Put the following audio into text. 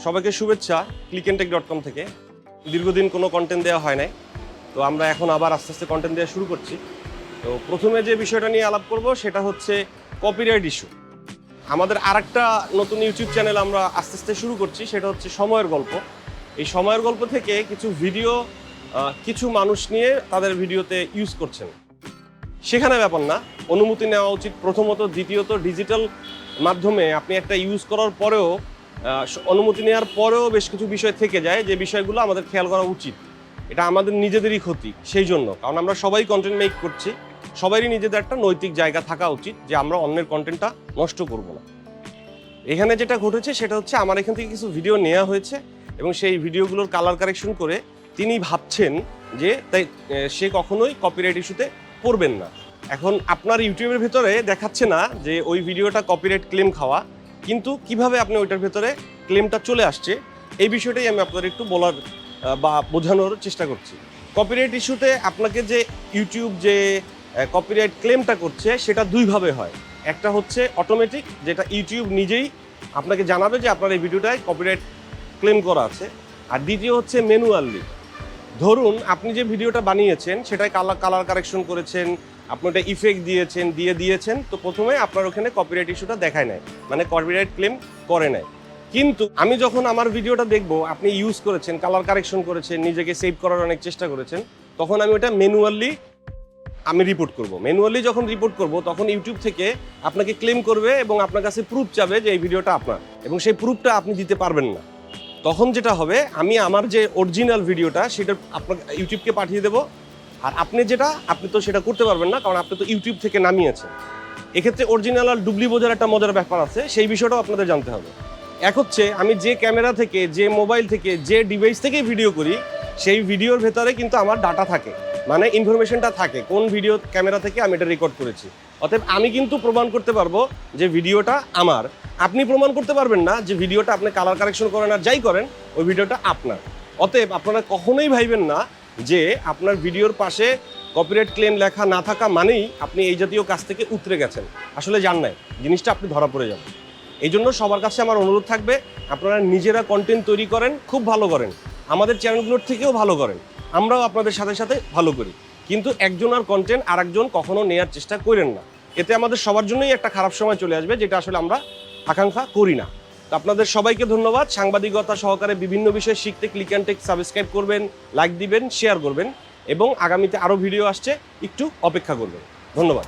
সবাইকে শুভেচ্ছা clickntech.com থেকে। দীর্ঘদিন কোনো কন্টেন্ট দেওয়া হয় নাই, তো আমরা এখন আবার আস্তে আস্তে কন্টেন্ট দেওয়া শুরু করছি। তো প্রথমে যে বিষয়টা নিয়ে আলাপ করব সেটা হচ্ছে কপিরাইট ইস্যু। আমাদের আরেকটা নতুন ইউটিউব চ্যানেল আমরা আস্তে আস্তে শুরু করছি, সেটা হচ্ছে সময়ের গল্প। এই সময়ের গল্প থেকে কিছু ভিডিও কিছু মানুষ নিয়ে তাদের ভিডিওতে ইউজ করছেন। সেখানে ব্যাপার না, অনুমতি নেওয়া উচিত প্রথমত। দ্বিতীয়ত, ডিজিটাল মাধ্যমে আপনি একটা ইউজ করার পরেও অনুমতি নেওয়ার পরেও বেশ কিছু বিষয় থেকে যায়, যে বিষয়গুলো আমাদের খেয়াল করা উচিত। এটা আমাদের নিজেদেরই ক্ষতি সেই জন্য, কারণ আমরা সবাই কন্টেন্ট মেক করছি, সবারই নিজেদের একটা নৈতিক জায়গা থাকা উচিত যে আমরা অন্যের কন্টেন্টটা নষ্ট করব না। এখানে যেটা ঘটেছে সেটা হচ্ছে আমার এখান থেকে কিছু ভিডিও নেওয়া হয়েছে এবং সেই ভিডিওগুলোর কালার কারেকশন করে তিনি ভাবছেন যে তাই সে কখনোই কপিরাইট ইস্যুতে পড়বেন না। এখন আপনার ইউটিউবের ভেতরে দেখাচ্ছে না যে ওই ভিডিওটা কপিরাইট ক্লেম খাওয়া, কিন্তু কিভাবে আপনি ওইটার ভেতরে ক্লেমটা চলে আসছে এই বিষয়টাই আমি আপনাদের একটু বলার বা বোঝানোর চেষ্টা করছি। কপিরাইট ইস্যুতে আপনাকে যে ইউটিউব যে কপিরাইট ক্লেমটা করছে সেটা দুইভাবে হয়। একটা হচ্ছে অটোমেটিক, যেটা ইউটিউব নিজেই আপনাকে জানাবে যে আপনার এই ভিডিওটায় কপিরাইট ক্লেম করা আছে। আর দ্বিতীয় হচ্ছে ম্যানুয়ালি। ধরুন আপনি যে ভিডিওটা বানিয়েছেন সেটাই কালার কারেকশন করেছেন, আপনি ওটা ইফেক্ট দিয়েছেন, তো প্রথমে আপনার ওখানে কপিরাইট ইস্যুটা দেখায় নাই, মানে কপিরাইট ক্লেম করে নাই। কিন্তু আমি যখন আমার ভিডিওটা দেখব, আপনি ইউজ করেছেন, কালার কারেকশন করেছেন, নিজেকে সেভ করার অনেক চেষ্টা করেছেন, তখন আমি ওটা ম্যানুয়ালি রিপোর্ট করব। ম্যানুয়ালি যখন রিপোর্ট করব তখন ইউটিউব থেকে আপনাকে ক্লেম করবে এবং আপনার কাছে প্রুফ চাবে যে এই ভিডিওটা আপনার, এবং সেই প্রুফটা আপনি দিতে পারবেন না। তখন যেটা হবে, আমি আমার যে অরিজিনাল ভিডিওটা সেটা আপনাকে ইউটিউবকে পাঠিয়ে দেবো, আর আপনি তো সেটা করতে পারবেন না, কারণ আপনি তো ইউটিউব থেকে নামিয়েছেন। এক্ষেত্রে অরিজিনাল আর ডুবলি বোঝার একটা মজার ব্যাপার আছে, সেই বিষয়টাও আপনাদের জানতে হবে। এক হচ্ছে আমি যে ক্যামেরা থেকে, যে মোবাইল থেকে, যে ডিভাইস থেকে ভিডিও করি, সেই ভিডিওর ভেতরে কিন্তু আমার ডাটা থাকে, মানে ইনফরমেশনটা থাকে কোন ভিডিও ক্যামেরা থেকে আমি এটা রেকর্ড করেছি। অতএব আমি কিন্তু প্রমাণ করতে পারবো যে ভিডিওটা আমার। আপনি প্রমাণ করতে পারবেন না যে ভিডিওটা আপনি কালার কারেকশন করেন আর যাই করেন ওই ভিডিওটা আপনার। অতএব আপনারা কখনোই ভাইবেন না যে আপনার ভিডিওর পাশে কপিরাইট ক্লেম লেখা না থাকা মানেই আপনি এই জাতীয় কাজ থেকে উতরে গেছেন। আসলে জান নাই, জিনিসটা আপনি ধরা পড়ে যাবেন। এই জন্য সবার কাছে আমার অনুরোধ থাকবে, আপনারা নিজেরা কন্টেন্ট তৈরি করেন, খুব ভালো করেন, আমাদের চ্যানেলগুলোর থেকেও ভালো করেন, আমরাও আপনাদের সাথে সাথে ভালো করি, কিন্তু একজনের কন্টেন্ট আরেকজন কখনো নেওয়ার চেষ্টা করেন না। এতে আমাদের সবার জন্যই একটা খারাপ সময় চলে আসবে, যেটা আসলে আমরা আকাঙ্ক্ষা করি না। তো আপনাদের সবাইকে ধন্যবাদ। সাংবাদিকতা সহকারে বিভিন্ন বিষয় শিখতে ক্লিকন্টেক সাবস্ক্রাইব করবেন, লাইক দিবেন, শেয়ার করবেন, এবং আগামীতে আরও ভিডিও আসছে, একটু অপেক্ষা করবেন। ধন্যবাদ।